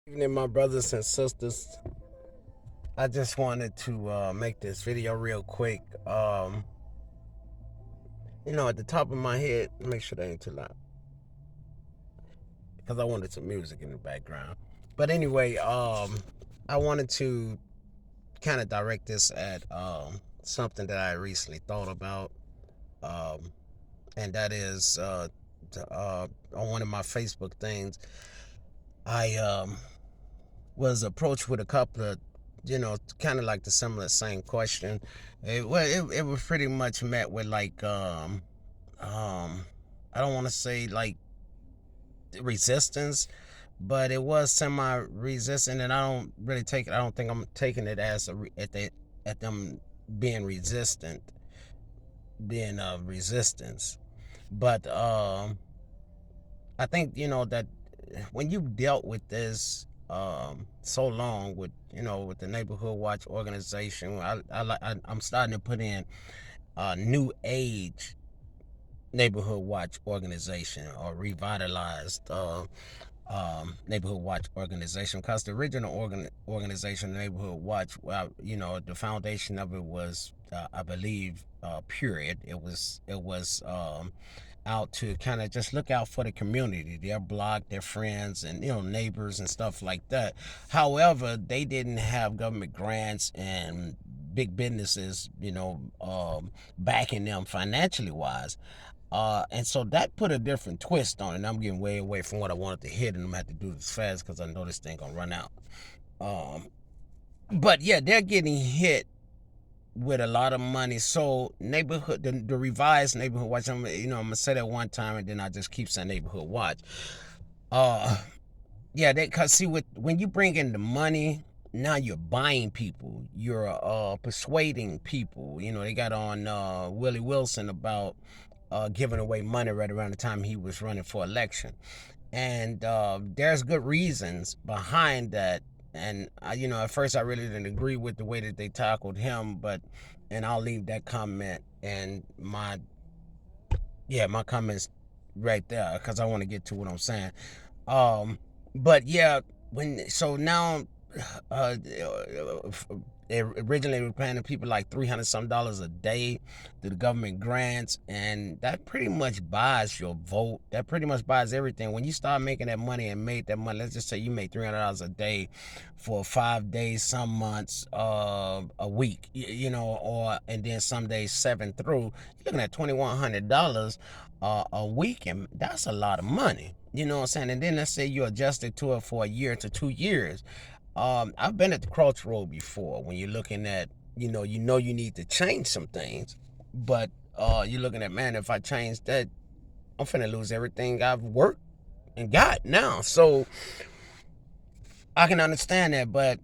Evening, my brothers and sisters. I just wanted to make this video real quick. At the top of my head, make sure that ain't too loud because I wanted some music in the background. But anyway, I wanted to kind of direct this at something that I recently thought about, um, and that is on one of my Facebook things. I was approached with a couple of, kind of like the similar same question. It was pretty much met with like, I don't want to say like resistance, but it was semi-resistant, and I don't really take it. I don't think I'm taking it as at them being resistant, being resistance. But I think that when you dealt with this so long with with the Neighborhood Watch organization, I'm starting to put in new age Neighborhood Watch organization or revitalized Neighborhood Watch organization, because the original organization Neighborhood Watch, well, the foundation of it was I believe period. It was out to kind of just look out for the community, their block, their friends, and neighbors and stuff like that. However, they didn't have government grants and big businesses, backing them financially wise. And so that put a different twist on it. And I'm getting way away from what I wanted to hit, and I'm gonna have to do this fast because I know this thing gonna run out. Um, but yeah, they're getting hit with a lot of money. So the revised Neighborhood Watch. I'm gonna say that one time, and then I just keep saying Neighborhood Watch. Uh, yeah, cause see, when you bring in the money, now you're buying people. You're persuading people. They got on Willie Wilson about giving away money right around the time he was running for election, and there's good reasons behind that. And at first I really didn't agree with the way that they tackled him, and I'll leave that comment and my comments right there because I want to get to what I'm saying. Um, but yeah, now, uh, originally we were paying people like $300 a day through the government grants, and that pretty much buys your vote. That pretty much buys everything. When you start making that money and made that money, let's just say you made $300 a day for 5 days, some months, a week, and then some days 7 through. You're looking at $2,100 a week, and that's a lot of money. You know what I'm saying? And then let's say you adjusted to it for a year to 2 years. I've been at the crossroad before when you're looking at, you need to change some things, but you're looking at, man, if I change that, I'm finna lose everything I've worked and got now. So I can understand that, but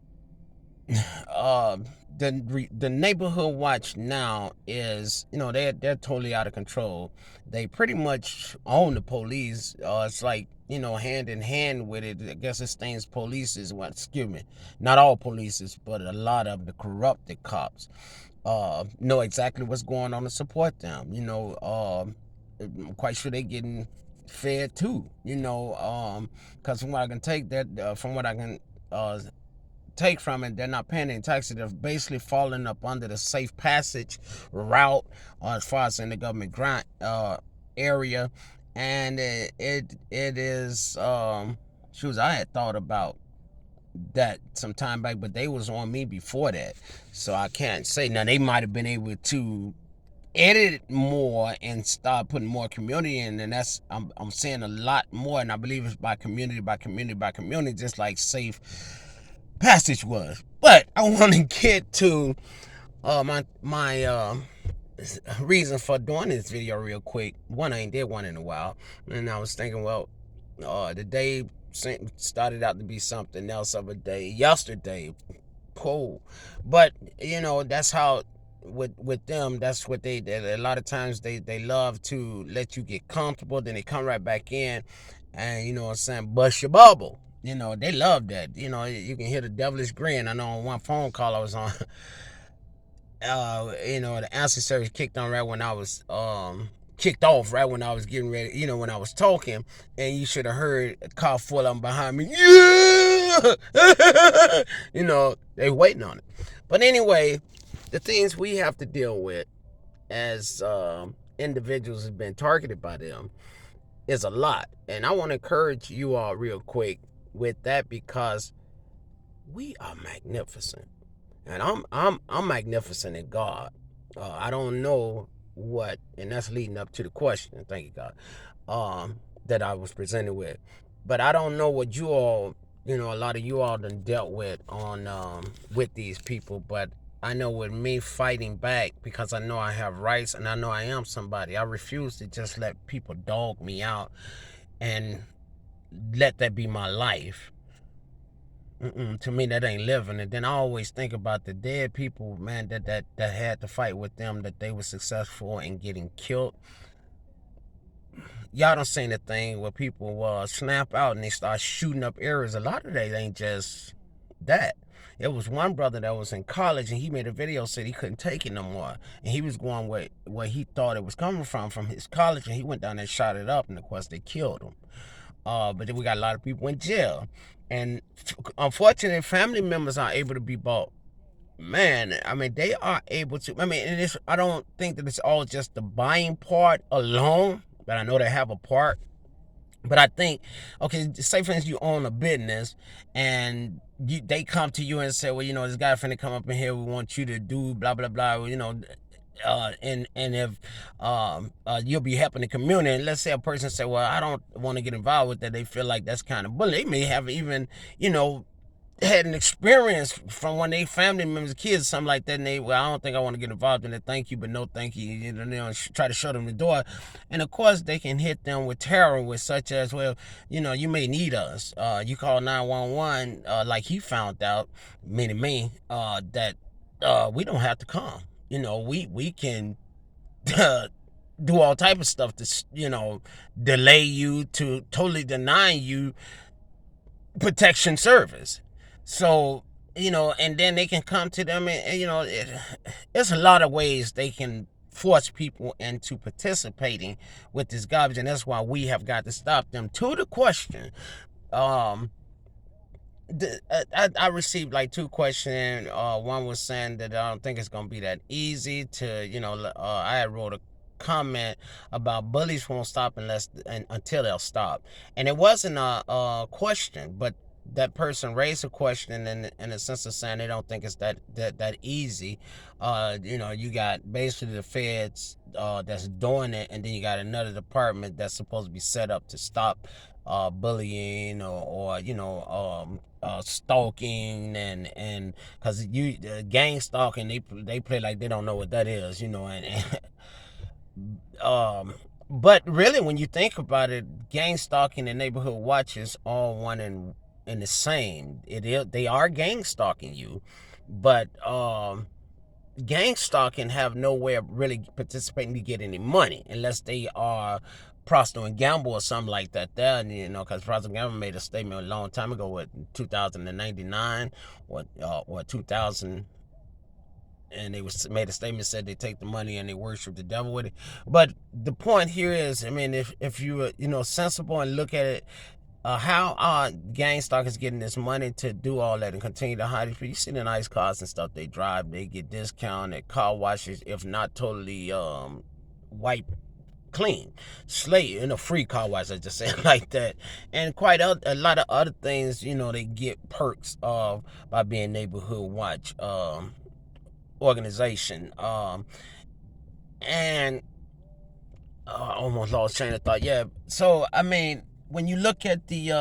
uh, the Neighborhood Watch now is, they're totally out of control. They pretty much own the police. It's like, hand in hand with it. I guess this thing's police is what, excuse me, not all police, but a lot of the corrupted cops know exactly what's going on to support them. I'm quite sure they're getting fed too. Because from what I can take from what I can take from it, they're not paying any taxes. They're basically falling up under the safe passage route as far as in the government grant area. And it is shoes, I had thought about that some time back, but they was on me before that, so I can't say. Now they might have been able to edit it more and start putting more community in, and that's I'm seeing a lot more, and I believe it's by community by community by community, just like safe passage was. But I want to get to my reason for doing this video real quick. One, I ain't did one in a while, and I was thinking, well, the day started out to be something else of a day yesterday. Cool, but that's how with them. That's what they a lot of times they love to let you get comfortable, then they come right back in, and what I'm saying, bust your bubble. They love that. You can hear the devilish grin. I know on one phone call I was on, the answer service kicked on right when I was kicked off right when I was getting ready, when I was talking, and you should have heard a car full of them behind me. Yeah! You know, they waiting on it. But anyway, the things we have to deal with as individuals have been targeted by them is a lot. And I want to encourage you all real quick with that because we are magnificent. And I'm magnificent in God. I don't know what, and that's leading up to the question, thank you God, that I was presented with. But I don't know what you all, a lot of you all done dealt with on with these people, but I know with me fighting back because I know I have rights and I know I am somebody. I refuse to just let people dog me out and let that be my life. To me, that ain't living. And then I always think about the dead people, man, that had to fight with them, that they were successful in getting killed. Y'all don't seen the thing where people snap out and they start shooting up areas. A lot of that ain't just that. It was one brother that was in college and he made a video said he couldn't take it no more. And he was going where he thought it was coming from his college, and he went down there and shot it up, and of course they killed him. But then we got a lot of people in jail. And unfortunately, family members aren't able to be bought. Man, I mean, they are able to. I mean, and I don't think that it's all just the buying part alone, but I know they have a part. But I think, okay, say for instance, you own a business and they come to you and say, well, this guy finna come up in here, we want you to do blah, blah, blah, and if you'll be helping the community, and let's say a person say, well, I don't want to get involved with that, they feel like that's kind of bullying. They may have even had an experience from one of their family members, kids, something like that, and I don't think I want to get involved in it, thank you, but no thank you, try to show them the door. And of course they can hit them with terror, with such as, well, you may need us, you call 911, like he found out, meaning me, that we don't have to come. We can do all type of stuff to, delay you, to totally deny you protection service. So, and then they can come to them and there's a lot of ways they can force people into participating with this garbage, and that's why we have got to stop them. To the question, I received like 2 questions. One was saying that I don't think it's gonna be that easy to, I had wrote a comment about bullies won't stop until they'll stop, and it wasn't a question, but that person raised a question in a sense of saying they don't think it's that easy. You got basically the feds that's doing it, and then you got another department that's supposed to be set up to stop bullying or stalking, and because gang stalking, they play like they don't know what that is, but really when you think about it, gang stalking and neighborhood watch is all one and the same. They are gang stalking you, but gang stalking have no way of really participating to get any money unless they are Procter and Gamble or something like that there, because Procter and Gamble made a statement a long time ago, what, 2099 or 2000, and they made a statement, said they take the money and they worship the devil with it. But the point here is, I mean, if you sensible and look at it, how gang stalkers getting this money to do all that and continue to hide it. You see the nice cars and stuff they drive, they get discounted car washes, if not totally wipe clean slate, free car wash, I just say it like that, and quite a lot of other things. They get perks of by being neighborhood watch organization, and I almost lost train of thought. Yeah, so I mean, when you look at the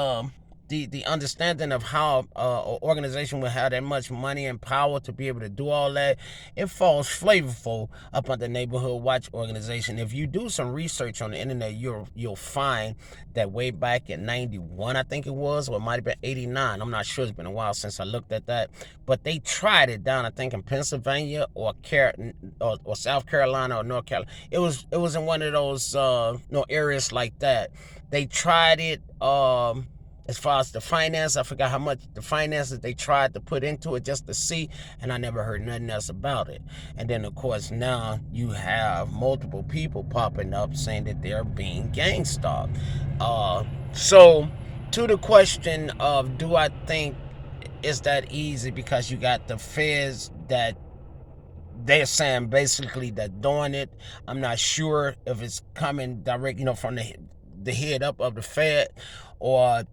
understanding of how an organization will have that much money and power to be able to do all that, it falls flavorful up on the Neighborhood Watch organization. If you do some research on the internet, you'll find that way back in 91, I think it was, or it might have been 89. I'm not sure. It's been a while since I looked at that. But they tried it down, I think, in Pennsylvania or South Carolina or North Carolina. It was in one of those areas like that. They tried it. As far as the finance, I forgot how much the finances they tried to put into it just to see, and I never heard nothing else about it. And then, of course, now you have multiple people popping up saying that they're being gang stalked. So, to the question of, do I think it's that easy because you got the feds that they're saying basically that doing it. I'm not sure if it's coming direct, from the head up of the Fed, or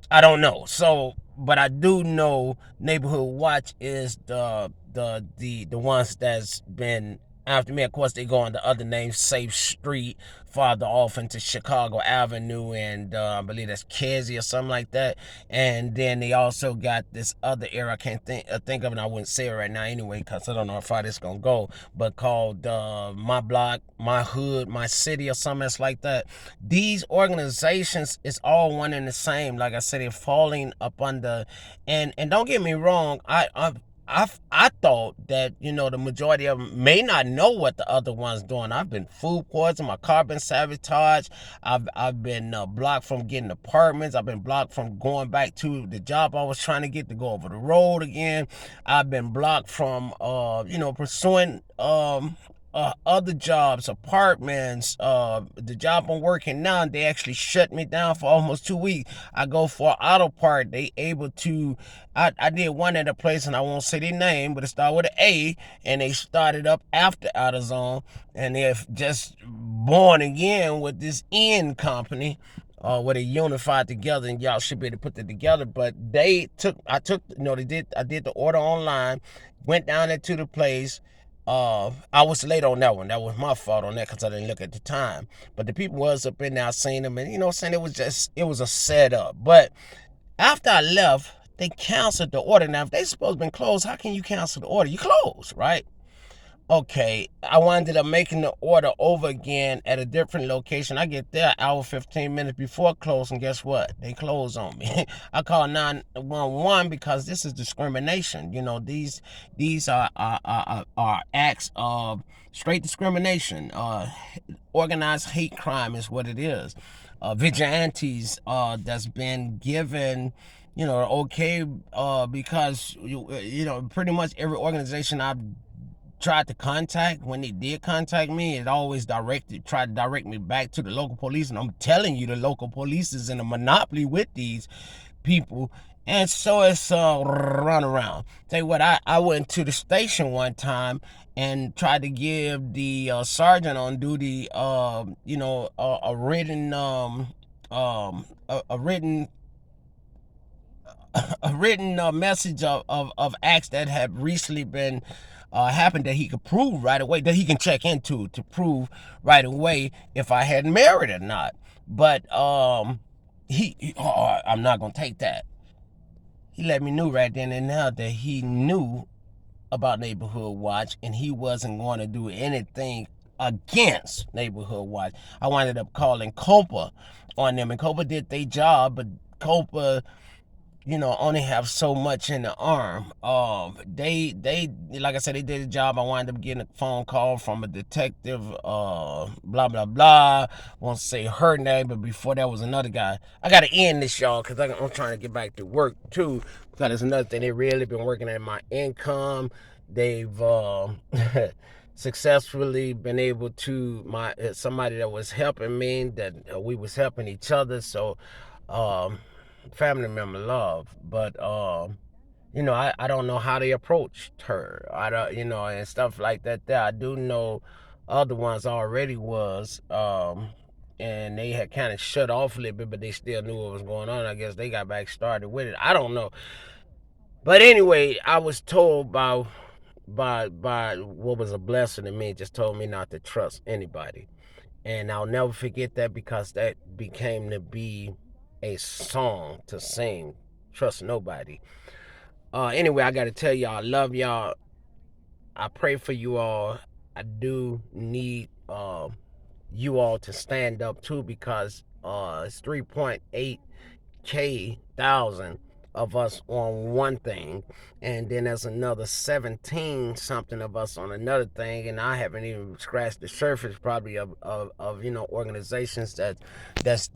I don't know. So, but I do know Neighborhood Watch is the ones that's been after me. Of course, they go on the other name, Safe Street, farther off into Chicago Avenue, and I believe that's Kedzie or something like that. And then they also got this other area I can't think of, and I wouldn't say it right now anyway because I don't know how far this gonna go. But called My Block, My Hood, My City, or something that's like that. These organizations is all one and the same. Like I said, they're falling up under, and don't get me wrong, I thought that the majority of them may not know what the other one's doing. I've been food poisoned, my car been sabotaged. I've been blocked from getting apartments. I've been blocked from going back to the job I was trying to get to go over the road again. I've been blocked from pursuing other jobs, apartments, the job I'm working now, they actually shut me down for almost 2 weeks. I go for an auto part, they able to, I did one at a place, and I won't say their name, but it started with an A, and they started up after AutoZone, and they're just born again with this N company, where they unified together, and y'all should be able to put it together. But I did the order online, went down there to the place. I was late on that one. That was my fault on that because I didn't look at the time. But the people was up in there, I seen them, and saying it was a setup. But after I left, they canceled the order. Now, if they supposed to been closed, how can you cancel the order? You closed, right? Okay, I wound up making the order over again at a different location. I get there an hour 15 minutes before closing. Guess what? They close on me. I call 911 because this is discrimination. These are acts of straight discrimination. Organized hate crime is what it is. Vigilantes that's been given okay, because pretty much every organization I've tried to contact, when they did contact me, it always tried to direct me back to the local police. And I'm telling you, the local police is in a monopoly with these people. And so it's run around. Tell you what, I went to the station one time and tried to give the sergeant on duty, a written a written message of acts that have recently been happened, that he could prove right away, that he can check into to prove right away if I had married or not. But I'm not gonna take that. He let me know right then and now that he knew about Neighborhood Watch, and he wasn't going to do anything against Neighborhood Watch. I wound up calling COPA on them, and COPA did their job, but COPA only have so much in the arm. They like I said, they did a job. I wound up getting a phone call from a detective, blah blah blah. Won't say her name, but before that was another guy. I gotta end this, y'all, because I'm trying to get back to work too. Because there's another thing. They really been working at my income. They've successfully been able to somebody that was helping me, that we was helping each other. So family member love, but I don't know how they approached her. I don't, and stuff like that. There, I do know other ones already was, and they had kind of shut off a little bit, but they still knew what was going on. I guess they got back started with it. I don't know, but anyway, I was told by what was a blessing to me. Just told me not to trust anybody, and I'll never forget that because that became to be a song to sing. Trust nobody. Anyway, I gotta tell y'all, I love y'all. I pray for you all. I do need you all to stand up too, because it's 3.8K thousand of us on one thing, and then there's another 17 something of us on another thing, and I haven't even scratched the surface probably of organizations that's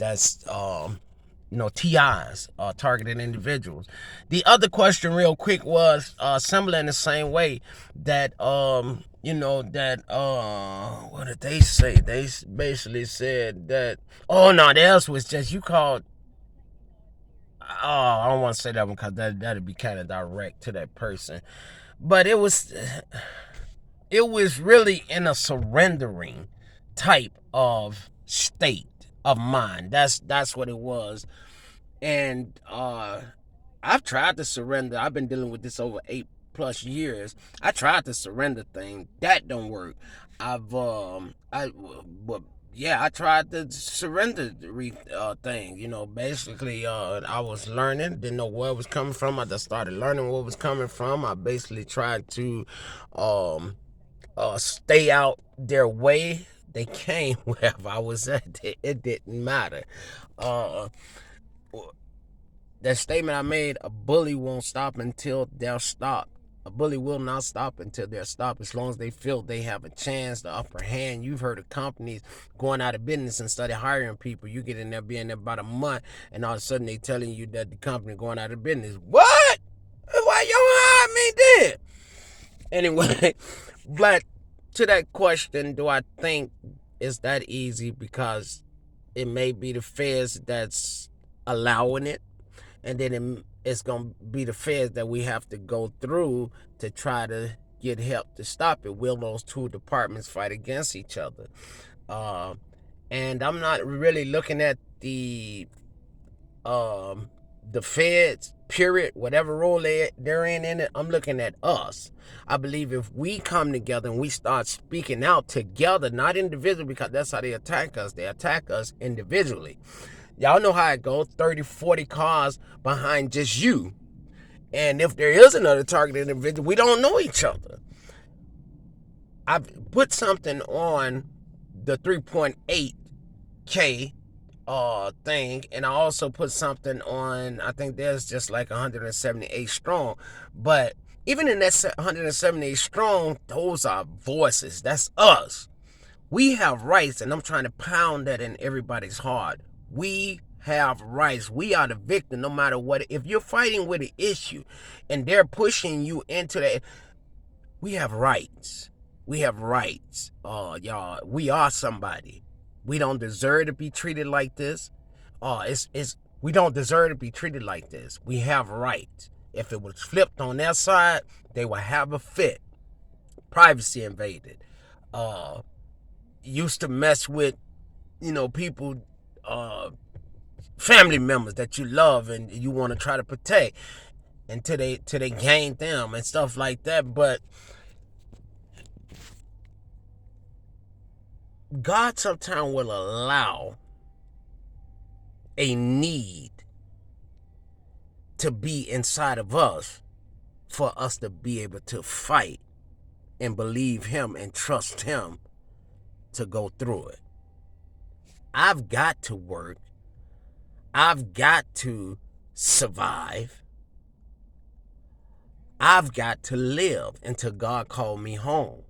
TIs, targeted individuals. The other question real quick was similar in the same way that what did they say? They basically said that, oh no, theirs was just, you called, I don't want to say that one because that'd be kind of direct to that person. But it was really in a surrendering type of state of mind. That's what it was. And I've tried to surrender. I've been dealing with this over 8+ years. I tried to surrender thing. That don't work. But yeah, I tried to surrender thing. Basically, I was learning, didn't know where it was coming from. I just started learning where it was coming from. I basically tried to, um, stay out their way. They came wherever I was at. It didn't matter. Uh, that statement I made, a bully won't stop until they're stopped. A bully will not stop until they're stopped, as long as they feel they have a chance, the upper hand. You've heard of companies going out of business and started hiring people. You get in there, being there about a month, and all of a sudden they telling you that the company going out of business. What? Why you hire me then? Anyway, but to that question, do I think it's that easy? Because it may be the feds that's allowing it, and then it's going to be the feds that we have to go through to try to get help to stop it. Will those two departments fight against each other? Uh, and I'm not really looking at the feds, period, whatever role they're in it. I'm looking at us. I believe if we come together and we start speaking out together, not individually, because that's how they attack us. They attack us individually. Y'all know how it goes, 30, 40 cars behind just you. And if there is another targeted individual, we don't know each other. I've put something on the 3.8K thing, and I also put something on, I think there's just like 178 strong. But even in that 178 strong, those are voices. That's us. We have rights, and I'm trying to pound that in everybody's heart. We have rights. We are the victim, no matter what. If you're fighting with an issue and they're pushing you into that, we have rights. We have rights. Y'all, we are somebody. We don't deserve to be treated like this. We don't deserve to be treated like this. We have rights. If it was flipped on their side, they would have a fit. Privacy invaded. Used to mess with, people, family members that you love and you want to try to protect, until they gain them and stuff like that. But God sometimes will allow a need to be inside of us for us to be able to fight and believe Him and trust Him to go through it. I've got to work. I've got to survive. I've got to live until God called me home.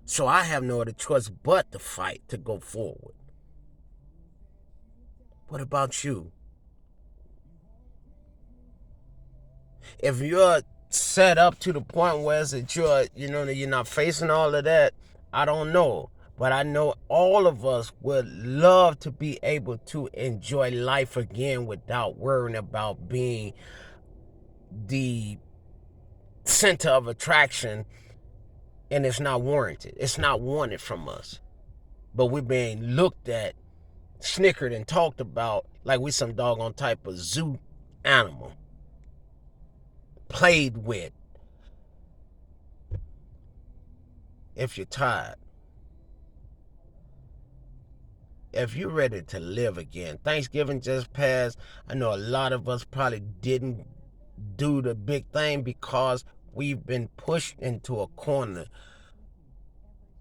So I have no other choice but to fight, to go forward. What about you? If you're set up to the point where you're not facing all of that, I don't know. But I know all of us would love to be able to enjoy life again without worrying about being the center of attraction, and it's not warranted. It's not wanted from us. But we're being looked at, snickered, and talked about like we some doggone type of zoo animal. Played with. If you're tired, if you're ready to live again. Thanksgiving just passed. I know a lot of us probably didn't do the big thing because we've been pushed into a corner.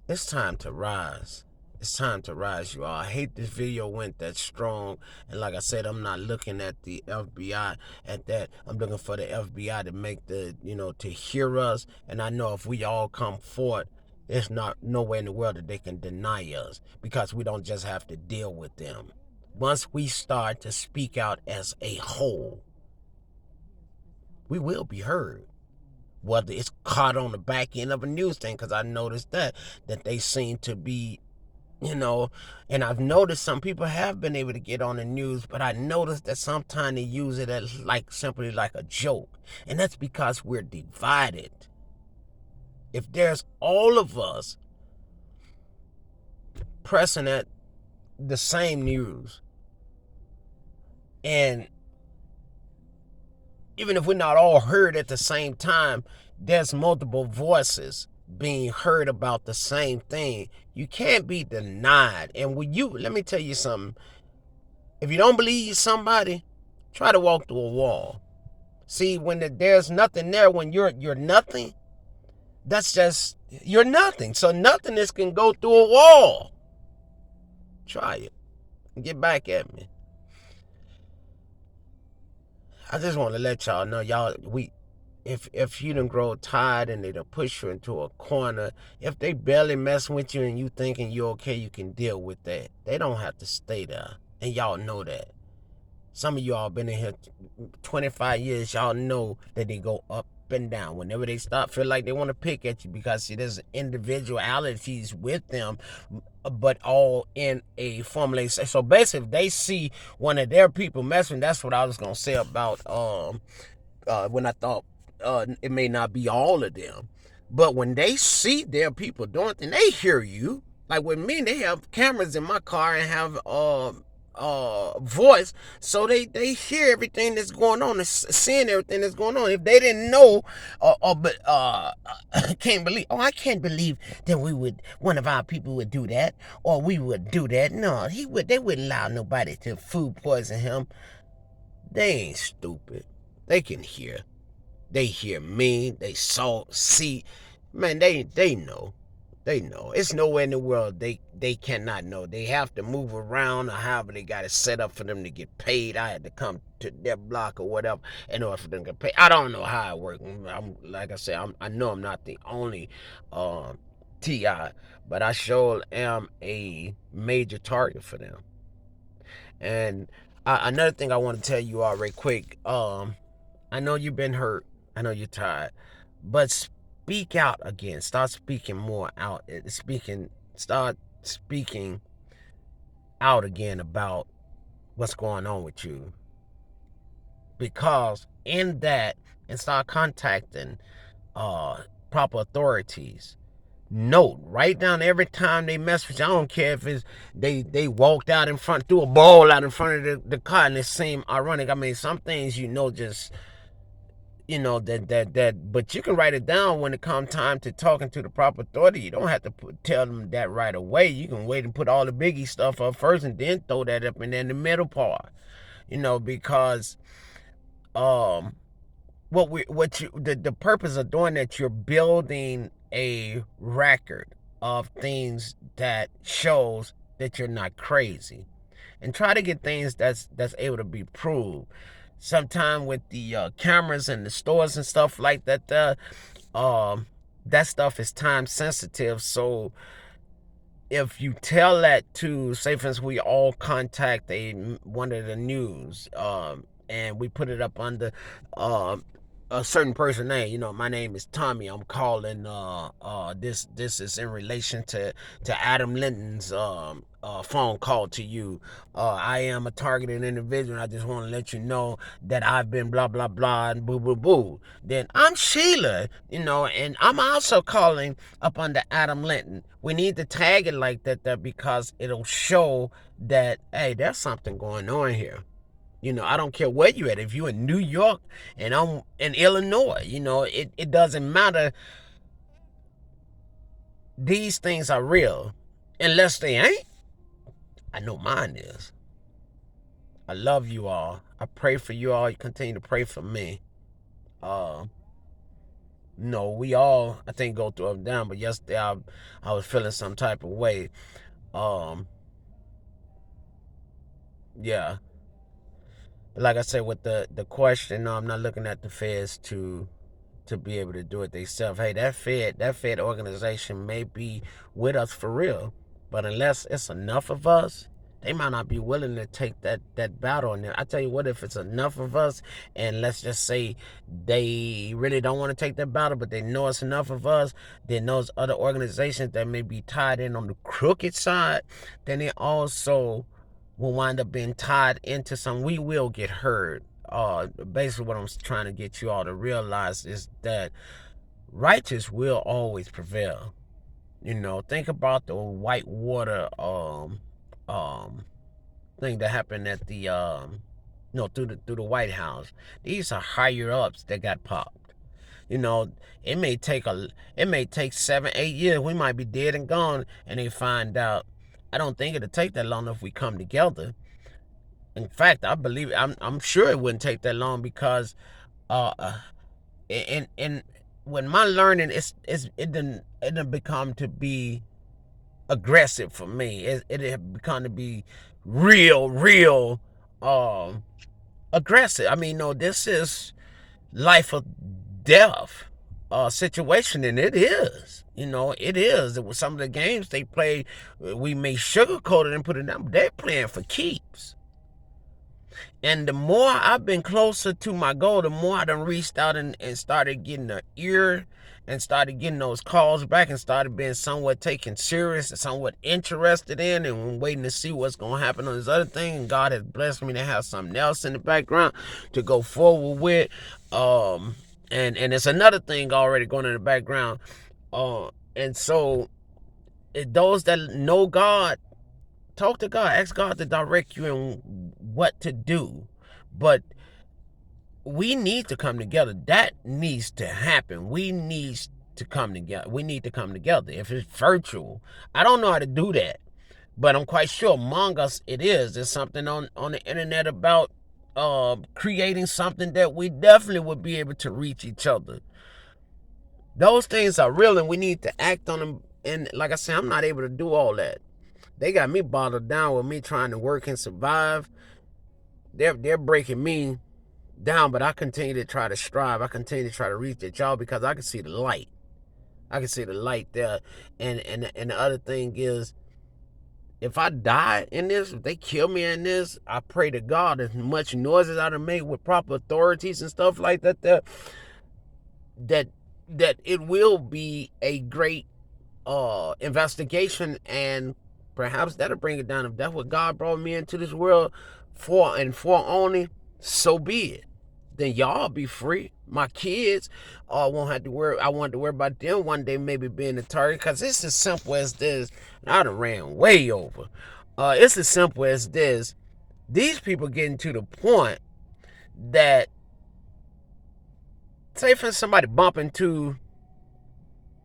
It's time to rise. It's time to rise, you all. I hate this video went that strong. And like I said, I'm not looking at the FBI at that. I'm looking for the FBI to make to hear us. And I know if we all come forward, there's not nowhere in the world that they can deny us, because we don't just have to deal with them. Once we start to speak out as a whole, we will be heard. Whether it's caught on the back end of a news thing, because I noticed that they seem to be you know. And I've noticed some people have been able to get on the news, but I noticed that sometimes they use it as like simply like a joke. And that's because we're divided. If there's all of us pressing at the same news, and even if we're not all heard at the same time, there's multiple voices being heard about the same thing. You can't be denied. And let me tell you something. If you don't believe somebody, try to walk through a wall. See, when there's nothing there, when you're nothing, that's just, you're nothing. So nothingness can go through a wall. Try it. Get back at me. I just want to let y'all know, if you done grow tired and they done push you into a corner, if they barely mess with you and you thinking you're okay, you can deal with that. They don't have to stay there. And y'all know that. Some of y'all been in here 25 years. Y'all know that they go up and down. Whenever they feel like they want to pick at you, because see, there's individualities with them, but all in a formulation. So basically, if they see one of their people messing, that's what I was gonna say about when I thought it may not be all of them, but when they see their people doing things, they hear you. Like with me, they have cameras in my car and have voice, so they hear everything that's going on, and seeing everything that's going on. If they didn't know, but I can't believe that one of our people would do that, or we would do that. No, they wouldn't allow nobody to food poison him. They ain't stupid. They can hear. They hear me. They see. Man, they know. They know. It's nowhere in the world they cannot know. They have to move around, or however they got it set up for them to get paid. I had to come to their block or whatever in order for them to get paid. I don't know how it works. Like I said, I know I'm not the only TI, but I sure am a major target for them. And another thing I want to tell you all right quick. I know you've been hurt. I know you're tired, but speak out again. Start speaking more out. Start speaking out again about what's going on with you. Because in that, and start contacting proper authorities. Note, write down every time they mess with you. I don't care if it's they walked out in front, threw a ball out in front of the car, and it seemed ironic. I mean, some things just but you can write it down when it comes time to talking to the proper authority. You don't have to tell them that right away. You can wait and put all the biggie stuff up first, and then throw that up, and then the middle part. Because the purpose of doing that, you're building a record of things that shows that you're not crazy, and try to get things that's able to be proved. Sometime with the cameras and the stores and stuff like that, that stuff is time sensitive. So if you tell that to, say for instance, we all contact one of the news, and we put it up under a certain person name. My name is Tommy. I'm calling. This is in relation to Adam Linton's phone call to you. I am a targeted individual, and I just want to let you know that I've been blah blah blah and boo boo boo. Then I'm Sheila, and I'm also calling up under Adam Linton. We need to tag it like that because it'll show that, hey, there's something going on here. I don't care where you at. If you're in New York and I'm in Illinois, it doesn't matter. These things are real. Unless they ain't. I know mine is. I love you all. I pray for you all. You continue to pray for me. No, we all, I think, go through up and down. But yesterday I was feeling some type of way. Yeah. Like I said, with the question, no, I'm not looking at the feds to be able to do it themselves. Hey, that Fed organization may be with us for real, but unless it's enough of us, they might not be willing to take that battle. And I tell you what, if it's enough of us, and let's just say they really don't want to take that battle, but they know it's enough of us, then those other organizations that may be tied in on the crooked side, then they also will wind up being tied into some. We will get heard. Basically, what I'm trying to get you all to realize is that righteous will always prevail. Think about the Whitewater um thing that happened at the through the White House. These are higher ups that got popped. You know, it may take 7-8 years. We might be dead and gone, and they find out. I don't think it'll take that long if we come together. In fact, I believe I'm sure it wouldn't take that long because and when my learning it didn't become to be aggressive for me. It had become to be real aggressive. I mean, no, this is life or death situation, and it is. It is. It was some of the games they played. We may sugarcoat it and put it down, but they're playing for keeps. And the more I've been closer to my goal, the more I done reached out and started getting an ear and started getting those calls back and started being somewhat taken serious and somewhat interested in and waiting to see what's going to happen on this other thing. And God has blessed me to have something else in the background to go forward with. And it's another thing already going in the background. And so those that know God, talk to God, ask God to direct you in what to do. But we need to come together. That needs to happen. We need to come together. If it's virtual, I don't know how to do that, but I'm quite sure among us it is. There's something on the internet about creating something that we definitely would be able to reach each other. Those things are real, and we need to act on them. And like I said, I'm not able to do all that. They got me bottled down with me trying to work and survive. They're breaking me down, but I continue to try to strive. I continue to try to reach at y'all because I can see the light. I can see the light there. And the other thing is, if I die in this, if they kill me in this, I pray to God as much noise as I done made with proper authorities and stuff like that, that it will be a great investigation, and perhaps that'll bring it down. If that's what God brought me into this world for and for only, so be it. Then y'all be free. My kids won't have to worry. I want to worry about them one day maybe being a target, because it's as simple as this. I done ran way over. It's as simple as this. These people getting to the point that, say for somebody bump into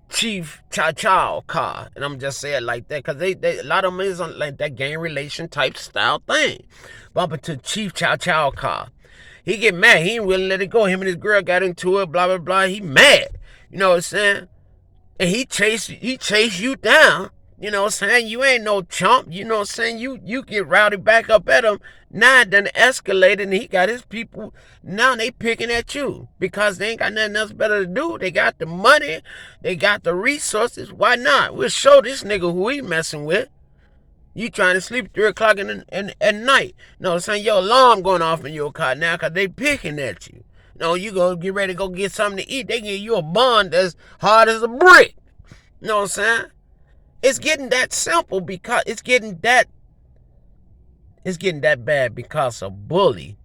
Chief Chow Chow car, and I'm just saying it like that because they a lot of them is on like that gang relation type style thing. Bump into Chief Chow Chow car, he get mad. He ain't willing to let it go. Him and his girl got into it. Blah blah blah. He mad. You know what I'm saying? And he chase you down. You know what I'm saying? You ain't no chump. You know what I'm saying? You get rowdy back up at him. Now it done escalated, and he got his people. Now they picking at you because they ain't got nothing else better to do. They got the money. They got the resources. Why not? We'll show this nigga who he messing with. You trying to sleep 3 o'clock at night. You know what I'm saying? Your alarm going off in your car now because they picking at you. No, you go get ready to go get something to eat. They give you a bun that's hard as a brick. You know what I'm saying? It's getting that simple because it's getting that bad because a bully